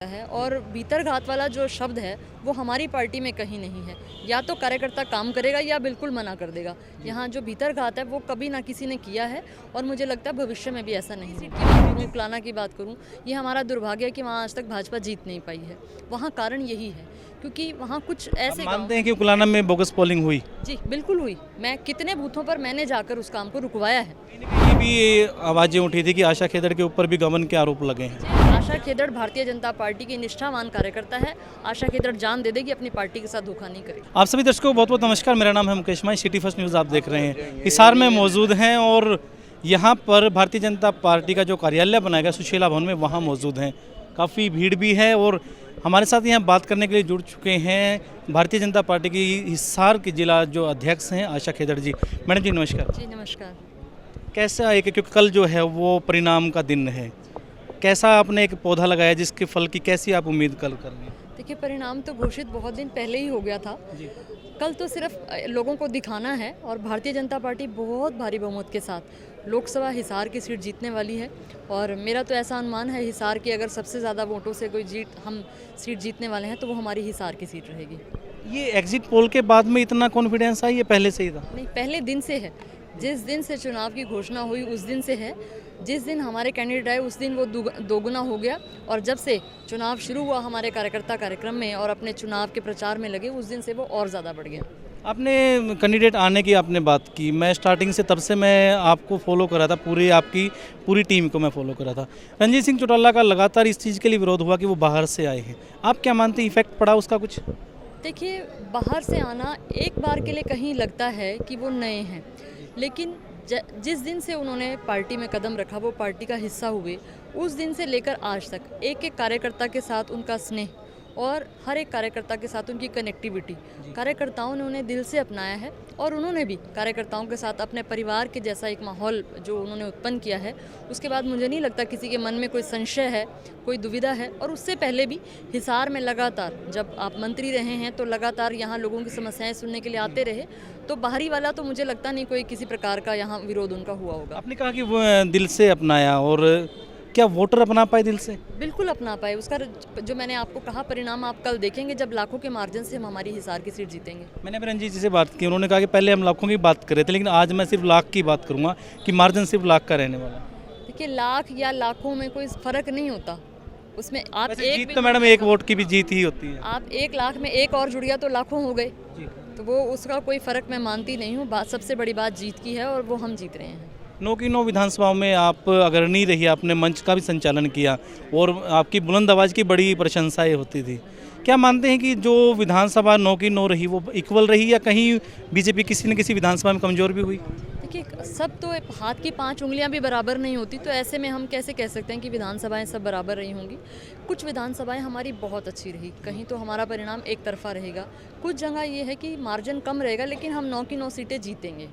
है और भीतरघात वाला जो शब्द है वो हमारी पार्टी में कहीं नहीं है। या तो कार्यकर्ता काम करेगा या बिल्कुल मना कर देगा। यहाँ जो भीतरघात है वो कभी ना किसी ने किया है और मुझे लगता है भविष्य में भी ऐसा नहीं होगा। उकलाना की बात करूँ, ये हमारा दुर्भाग्य है कि वहाँ आज तक भाजपा जीत नहीं पाई है। वहाँ कारण यही है क्योंकि वहाँ कुछ ऐसे मानते हैं कि उकलाना में बोगस पोलिंग हुई? जी बिल्कुल हुई। मैं कितने बूथों पर मैंने जाकर उस काम को रुकवाया है। ये भी आवाज़ें उठी थी कि आशा खेदड़ के ऊपर भी गबन के आरोप लगे हैं। आशा खेदड़ भारतीय जनता पार्टी की निष्ठावान कार्यकर्ता है। आशा खेदड़ जान दे देगी, अपनी पार्टी के साथ धोखा नहीं करेगी। आप सभी दर्शकों को बहुत बहुत नमस्कार। मेरा नाम है मुकेश माई, सिटी फर्स्ट न्यूज़ आप देख रहे हैं। हिसार में मौजूद हैं और यहाँ पर भारतीय जनता पार्टी का जो कार्यालय बनाया गया सुशीला भवन में, वहाँ मौजूद हैं। काफ़ी भीड़ भी है और हमारे साथ यहाँ बात करने के लिए जुड़ चुके हैं भारतीय जनता पार्टी की हिसार के जिला जो अध्यक्ष हैं आशा खेदड़ जी। मैडम जी नमस्कार। जी नमस्कार। कैसा है क्योंकि कल जो है वो परिणाम का दिन है, कैसा आपने एक पौधा लगाया जिसके फल की कैसी आप उम्मीद कल कर रहे हैं? देखिए, परिणाम तो घोषित बहुत दिन पहले ही हो गया था जी। कल तो सिर्फ लोगों को दिखाना है और भारतीय जनता पार्टी बहुत भारी बहुमत के साथ लोकसभा हिसार की सीट जीतने वाली है। और मेरा तो ऐसा अनुमान है हिसार की अगर सबसे ज़्यादा वोटों से कोई हम सीट जीतने वाले हैं तो वो हमारी हिसार की सीट रहेगी। ये एग्जिट पोल के बाद में इतना कॉन्फिडेंस आई, ये पहले से ही था? नहीं, पहले दिन से है। जिस दिन से चुनाव की घोषणा हुई उस दिन से है। जिस दिन हमारे कैंडिडेट आए उस दिन वो दोगुना हो गया और जब से चुनाव शुरू हुआ हमारे कार्यकर्ता कार्यक्रम में और अपने चुनाव के प्रचार में लगे उस दिन से वो और ज़्यादा बढ़ गया। आपने कैंडिडेट आने की आपने बात की, मैं स्टार्टिंग से तब से मैं आपको फॉलो कर रहा था, आपकी पूरी टीम को मैं फॉलो कर रहा था। रणजीत सिंह चौटाला का लगातार इस चीज़ के लिए विरोध हुआ कि वो बाहर से आए हैं। आप क्या मानते हैं, इफेक्ट पड़ा उसका कुछ? देखिए, बाहर से आना एक बार के लिए कहीं लगता है कि वो नए हैं, लेकिन जिस दिन से उन्होंने पार्टी में कदम रखा वो पार्टी का हिस्सा हुए उस दिन से लेकर आज तक एक एक कार्यकर्ता के साथ उनका स्नेह और हर एक कार्यकर्ता के साथ उनकी कनेक्टिविटी, कार्यकर्ताओं ने उन्हें दिल से अपनाया है और उन्होंने भी कार्यकर्ताओं के साथ अपने परिवार के जैसा एक माहौल जो उन्होंने उत्पन्न किया है। उसके बाद मुझे नहीं लगता किसी के मन में कोई संशय है, कोई दुविधा है। और उससे पहले भी हिसार में लगातार जब आप मंत्री रहे हैं तो लगातार यहाँ लोगों की समस्याएं सुनने के लिए आते रहे, तो बाहरी वाला तो मुझे लगता नहीं कोई किसी प्रकार का यहाँ विरोध उनका हुआ होगा। आपने कहा कि वो दिल से अपनाया, और क्या वोटर अपना पाए दिल से? बिल्कुल अपना पाए। उसका जो मैंने आपको कहा परिणाम आप कल देखेंगे जब लाखों के मार्जिन से हम हमारी हिसार की सीट जीतेंगे। मैंने अभी रंजीत जी से बात की, उन्होंने कहा कि पहले हम लाखों की बात कर रहे थे लेकिन आज मैं सिर्फ लाख की बात करूंगा कि मार्जिन सिर्फ लाख का रहने वाला। देखिए, लाख या लाखों में कोई फर्क नहीं होता। उसमें आप जीत तो मैडम एक वोट की भी जीत ही होती है। आप 1 लाख में एक और जुड़ गया तो लाखों हो गए, तो वो उसका कोई फ़र्क मैं मानती नहीं हूँ। सबसे बड़ी बात जीत की है और वो हम जीत रहे हैं। 9 की 9 विधानसभाओं में आप अग्रणी रही, आपने मंच का भी संचालन किया और आपकी बुलंद आवाज़ की बड़ी प्रशंसाएं होती थी। क्या मानते हैं कि जो विधानसभा 9 की 9 रही वो इक्वल रही या कहीं बीजेपी किसी न किसी विधानसभा में कमज़ोर भी हुई? देखिए, सब तो हाथ की 5 उंगलियां भी बराबर नहीं होती, तो ऐसे में हम कैसे कह सकते हैं कि विधानसभाएं सब बराबर रही होंगी। कुछ विधानसभाएं हमारी बहुत अच्छी रही, कहीं तो हमारा परिणाम एक तरफा रहेगा। कुछ जगह ये है कि मार्जिन कम रहेगा लेकिन हम 9 की 9 सीटें जीतेंगे।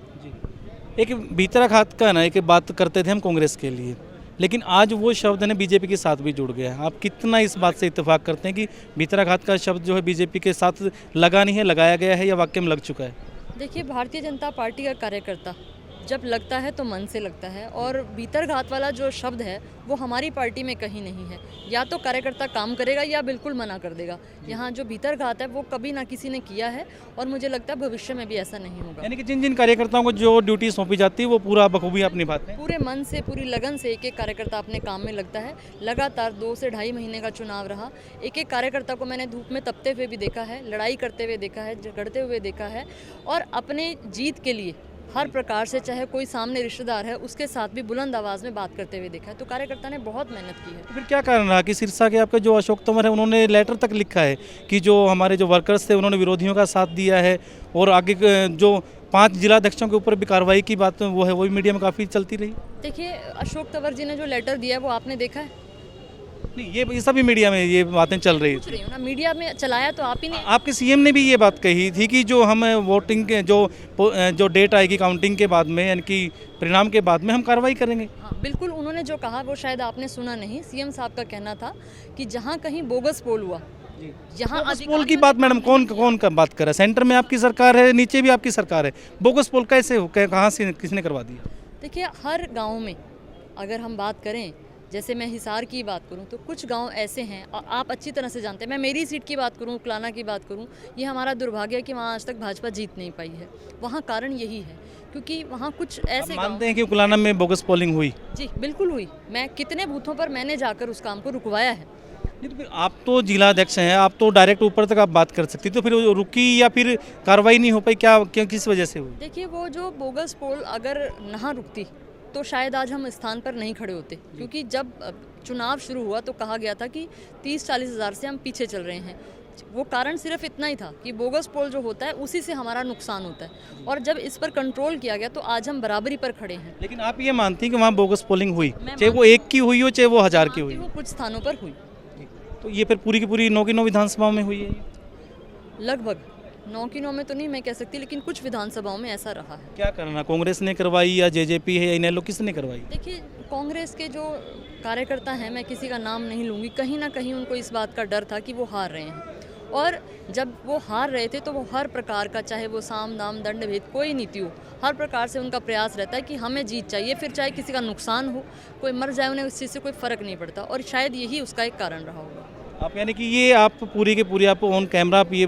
एक भीतरघात का ना एक बात करते थे हम कांग्रेस के लिए, लेकिन आज वो शब्द ने बीजेपी के साथ भी जुड़ गया है। आप कितना इस बात से इत्तेफाक करते हैं कि भीतरघात का शब्द जो है बीजेपी के साथ लगा नहीं है, लगाया गया है या वाकई में लग चुका है? देखिए, भारतीय जनता पार्टी का कार्यकर्ता जब लगता है तो मन से लगता है और भीतरघात वाला जो शब्द है वो हमारी पार्टी में कहीं नहीं है। या तो कार्यकर्ता काम करेगा या बिल्कुल मना कर देगा। यहाँ जो भीतरघात है वो कभी ना किसी ने किया है और मुझे लगता है भविष्य में भी ऐसा नहीं होगा। यानी कि जिन जिन कार्यकर्ताओं को जो ड्यूटी सौंपी जाती है वो पूरा बखूबी आप निभाते हैं? पूरे मन से, पूरी लगन से एक एक कार्यकर्ता अपने काम में लगता है। लगातार 2 से ढाई महीने का चुनाव रहा। एक एक कार्यकर्ता को मैंने धूप में तपते हुए भी देखा है, लड़ाई करते हुए देखा है, झगड़ते हुए देखा है और अपने जीत के लिए हर प्रकार से, चाहे कोई सामने रिश्तेदार है उसके साथ भी बुलंद आवाज़ में बात करते हुए देखा है। तो कार्यकर्ता ने बहुत मेहनत की है। तो फिर क्या कारण रहा कि सिरसा के आपके जो अशोक तंवर है उन्होंने लेटर तक लिखा है कि जो हमारे जो वर्कर्स थे उन्होंने विरोधियों का साथ दिया है और आगे जो 5 जिलाध्यक्षों के ऊपर भी कार्रवाई की बात वो है, वो भी मीडिया में काफ़ी चलती रही। देखिए, अशोक तंवर जी ने जो लेटर दिया है वो आपने देखा है? नहीं, ये सभी मीडिया में ये बातें चल रही पूछ रही हूँ ना, मीडिया में चलाया तो आप ही ने। आपके सीएम ने भी ये बात कही थी कि जो हम वोटिंग के जो डेट आएगी काउंटिंग के बाद में, यानी कि परिणाम के बाद में हम कार्रवाई करेंगे। हाँ बिल्कुल, उन्होंने जो कहा वो शायद आपने सुना नहीं। सीएम साहब का कहना था कि जहाँ कहीं बोगस पोल हुआ, यहाँ बोगस पोल की बात मैडम कौन का बात कर रहा है? सेंटर में आपकी सरकार है, नीचे भी आपकी सरकार है, बोगस पोल कैसे हो, कहाँ से किसने करवा दिया? देखिए, हर गाँव में अगर हम बात करें, जैसे मैं हिसार की बात करूं तो कुछ गांव ऐसे हैं, और आप अच्छी तरह से जानते हैं, मैं मेरी सीट की बात करूं, उकलाना की बात करूं, ये हमारा दुर्भाग्य है कि वहाँ आज तक भाजपा जीत नहीं पाई है। वहाँ कारण यही है क्योंकि वहाँ कुछ ऐसे गाँव मानते हैं कि उकलाना में बोगस पोलिंग हुई? जी बिल्कुल हुई। मैं कितने बूथों पर मैंने जाकर उस काम को रुकवाया है। नहीं तो फिर आप तो जिला अध्यक्ष हैं, आप तो डायरेक्ट ऊपर तक आप बात कर सकती, तो फिर वो रुकी या फिर कार्रवाई नहीं हो पाई, क्या क्यों, किस वजह से हुई? देखिए वो जो बोगस पोल अगर ना रुकती तो शायद आज हम स्थान पर नहीं खड़े होते, क्योंकि जब चुनाव शुरू हुआ तो कहा गया था कि 30-40 हज़ार से हम पीछे चल रहे हैं। वो कारण सिर्फ इतना ही था कि बोगस पोल जो होता है उसी से हमारा नुकसान होता है, और जब इस पर कंट्रोल किया गया तो आज हम बराबरी पर खड़े हैं। लेकिन आप ये मानती हैं कि वहाँ बोगस पोलिंग हुई, मैं चाहे वो एक की हुई हो चाहे वो 1000 की हुई वो हो? कुछ स्थानों पर हुई। तो ये फिर पूरी की पूरी 9 की 9 विधानसभाओं में हुई है? लगभग 9 की 9 में तो नहीं मैं कह सकती, लेकिन कुछ विधानसभाओं में ऐसा रहा है। क्या करना, कांग्रेस ने करवाई या जेजेपी है या इनेलो, किसने करवाई? देखिए कांग्रेस के जो कार्यकर्ता हैं, मैं किसी का नाम नहीं लूँगी, कहीं ना कहीं उनको इस बात का डर था कि वो हार रहे हैं, और जब वो हार रहे थे तो वो हर प्रकार का, चाहे वो साम दाम दंड भेद कोई नीति हो, हर प्रकार से उनका प्रयास रहता है कि हमें जीत चाहिए, फिर चाहे किसी का नुकसान हो, कोई मर जाए, उन्हें उस चीज़ से कोई फ़र्क नहीं पड़ता, और शायद यही उसका एक कारण रहा होगा। आप यानी कि ये आप पूरी के पूरी आप ऑन कैमरा आप ये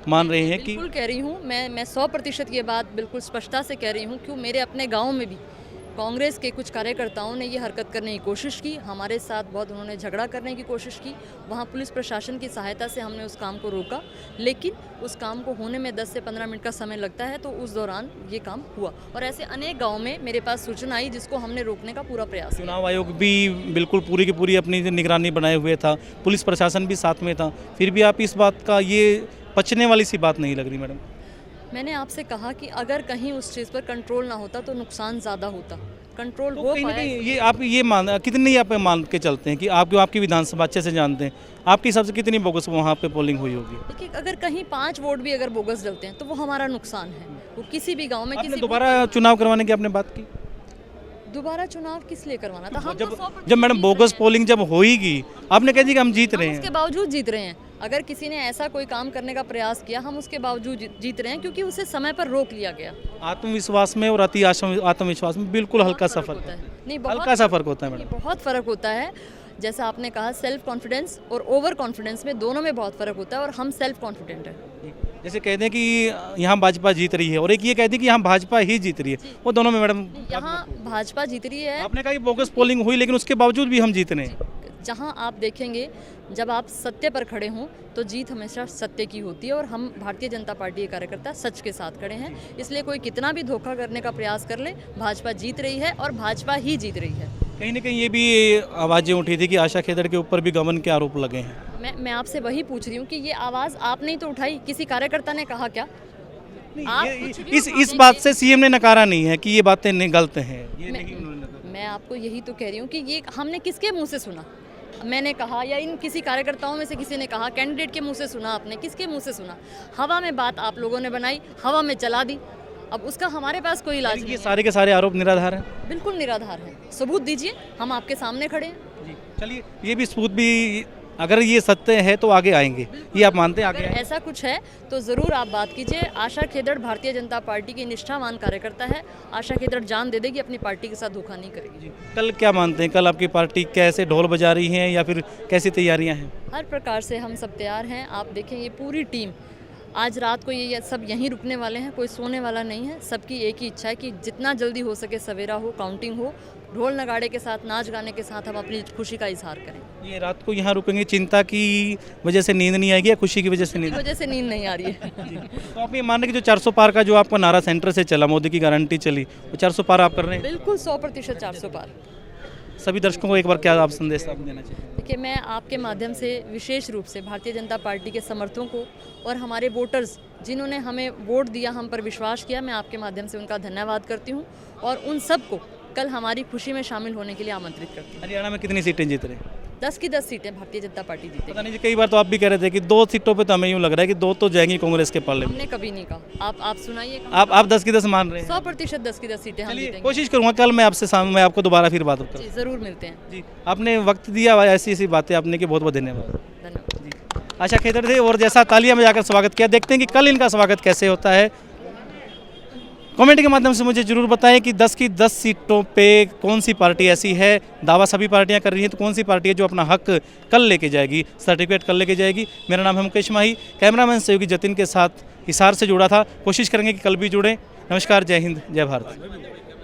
मान रहे हैं कि बिल्कुल कह रही हूँ मैं 100% ये बात बिल्कुल स्पष्टता से कह रही हूँ, क्यों मेरे अपने गांव में भी कांग्रेस के कुछ कार्यकर्ताओं ने ये हरकत करने की कोशिश की, हमारे साथ बहुत उन्होंने झगड़ा करने की कोशिश की, वहाँ पुलिस प्रशासन की सहायता से हमने उस काम को रोका, लेकिन उस काम को होने में 10 से 15 मिनट का समय लगता है, तो उस दौरान ये काम हुआ, और ऐसे अनेक गाँव में मेरे पास सूचना आई जिसको हमने रोकने का पूरा प्रयास किया। चुनाव आयोग भी बिल्कुल पूरी की पूरी अपनी निगरानी बनाए हुए था, पुलिस प्रशासन भी साथ में था, फिर भी आप इस बात का ये पचने वाली सी बात नहीं लग रही मैडम? मैंने आपसे कहा कि अगर कहीं उस चीज़ पर कंट्रोल ना होता तो नुकसान ज़्यादा होता। कंट्रोल तो हो कहीं ना पाया। कहीं ये आप ये मान कितनी आप मान के चलते हैं कि आपकी विधानसभा अच्छे से जानते हैं, आपके हिसाब से कितनी बोगस वहाँ पे पोलिंग हुई होगी? देखिए अगर कहीं 5 वोट भी अगर बोगस डलते हैं तो वो हमारा नुकसान है। वो किसी भी गांव में आपने किसी दोबारा चुनाव करवाने की आपने बात की? दोबारा चुनाव किस लिए करवाना था? हम तो 100% जब मैडम जीत बोगस रहे हैं। पोलिंग जब होएगी, आपने कह दी कि हम जीत रहे हम उसके हैं। बावजूद जीत रहे हैं। अगर किसी ने ऐसा कोई काम करने का प्रयास किया, हम उसके बावजूद जीत रहे हैं, क्योंकि उसे समय पर रोक लिया गया। आत्मविश्वास में और अति आत्मविश्वास में बिल्कुल हल्का सा फर्क होता है। है। नहीं हल्का सा फर्क होता है मैडम। बहुत फ़र्क होता है। जैसा आपने कहा, सेल्फ कॉन्फिडेंस और ओवर कॉन्फिडेंस में दोनों में बहुत फ़र्क होता है, और हम सेल्फ कॉन्फिडेंट हैं। जैसे कहते हैं कि यहाँ भाजपा जीत रही है और एक ये कहते हैं कि यहाँ भाजपा ही जीत रही है, वो दोनों में मैडम यहाँ भाजपा जीत रही है। आपने कहा कि बोगस पोलिंग हुई लेकिन उसके बावजूद भी हम जीत रहे हैं। जहाँ आप देखेंगे, जब आप सत्य पर खड़े हों तो जीत हमेशा सत्य की होती है, और हम भारतीय जनता पार्टी के कार्यकर्ता सच के साथ खड़े हैं। इसलिए कोई कितना भी धोखा करने का प्रयास कर ले, भाजपा जीत रही है और भाजपा ही जीत रही है। कहीं ना कहीं ये भी आवाज़ें उठी थी कि आशा खेदड़ के ऊपर भी गबन के आरोप लगे हैं। मैं आपसे वही पूछ रही हूँ कि ये आवाज़ आपने ही तो उठाई, किसी कार्यकर्ता ने कहा क्या? आप कुछ भी इस उठाने बात के- से सीएम ने नकारा नहीं है कि ये बातें नहीं गलत हैं, ये नहीं उन्होंने नकारा। मैं आपको यही तो कह रही हूँ कि ये हमने किसके मुंह से सुना? मैंने कहा या इन किसी कार्यकर्ताओं में से किसी ने कहा? कैंडिडेट के मुंह से सुना आपने? किसके मुंह से सुना? हवा में बात आप लोगों ने बनाई, हवा में चला दी। अब उसका हमारे पास कोई इलाज नहीं ये है। सारे के सारे आरोप निराधार हैं। बिल्कुल निराधार है। सबूत दीजिए, हम आपके सामने खड़े हैं। जी चलिए, ये भी सबूत भी अगर ये सत्य है तो आगे आएंगे, ये आप मानते हैं आगे अगर आएंगे? ऐसा कुछ है तो ज़रूर आप बात कीजिए। आशा खेदड़ भारतीय जनता पार्टी की निष्ठावान कार्यकर्ता है। आशा खेदड़ जान दे देगी, अपनी पार्टी के साथ धोखा नहीं करेगी। कल क्या मानते हैं, कल आपकी पार्टी कैसे ढोल बजा रही है या फिर कैसी तैयारियां हैं? हर प्रकार से हम सब तैयार हैं। आप देखें ये पूरी टीम, आज रात को ये सब यहीं रुकने वाले हैं, कोई सोने वाला नहीं है। सबकी एक ही इच्छा है कि जितना जल्दी हो सके सवेरा हो, काउंटिंग हो, ढोल नगाड़े के साथ, नाच गाने के साथ हम अपनी खुशी का इजहार करें। ये रात को यहाँ रुकेंगे, चिंता की वजह से नींद नहीं आएगी या खुशी की वजह से इस नींद? वजह से नींद नहीं आ रही है। तो आप ये मान रहे कि जो 400 पार का जो आपका नारा सेंटर से चला, मोदी की गारंटी चली, वो 400 पार आप कर रहे हैं? बिल्कुल 100% 400 पार। सभी दर्शकों को एक बार क्या आप संदेश आप देना चाहिए? देखिए मैं आपके माध्यम से विशेष रूप से भारतीय जनता पार्टी के समर्थकों को और हमारे वोटर्स जिन्होंने हमें वोट दिया, हम पर विश्वास किया, मैं आपके माध्यम से उनका धन्यवाद करती हूँ, और उन सबको कल हमारी खुशी में शामिल होने के लिए आमंत्रित करती हूँ। हरियाणा में कितनी सीटें जीत रहे हैं? 10 की 10 सीटें भारतीय जनता पार्टी जीतेगी। पता नहीं जी, कई बार तो आप भी कह रहे थे कि 2 सीटों पे तो हमें यूँ लग रहा है कि 2 तो जाएंगी कांग्रेस के पाले में। हमने कभी नहीं कहा। आप सुनाइए। आप 10 की 10 मान रहे हैं? 100% 10 की 10 सीटें हम चलिए जीतेंगे। कोशिश करूँगा कल मैं आपसे मैं आपको दोबारा फिर बात करूँ। जी ज़रूर मिलते हैं। जी आपने वक्त दिया, ऐसी ऐसी बातें आपने की बहुत बहुत धन्यवाद। धन्यवाद। आशा खेदड़ थे और जैसा तालियां बजाकर स्वागत किया, देखते हैं कि कल इनका स्वागत कैसे होता है। कमेंट के माध्यम से मुझे जरूर बताएं कि 10 की 10 सीटों पे कौन सी पार्टी ऐसी है, दावा सभी पार्टियां कर रही हैं, तो कौन सी पार्टी है जो अपना हक कल लेके जाएगी, सर्टिफिकेट कल लेके जाएगी। मेरा नाम है मुकेश माही, कैमरामैन सहयोगी जतिन के साथ हिसार से जुड़ा था। कोशिश करेंगे कि कल भी जुड़ें। नमस्कार, जय हिंद, जय भारत।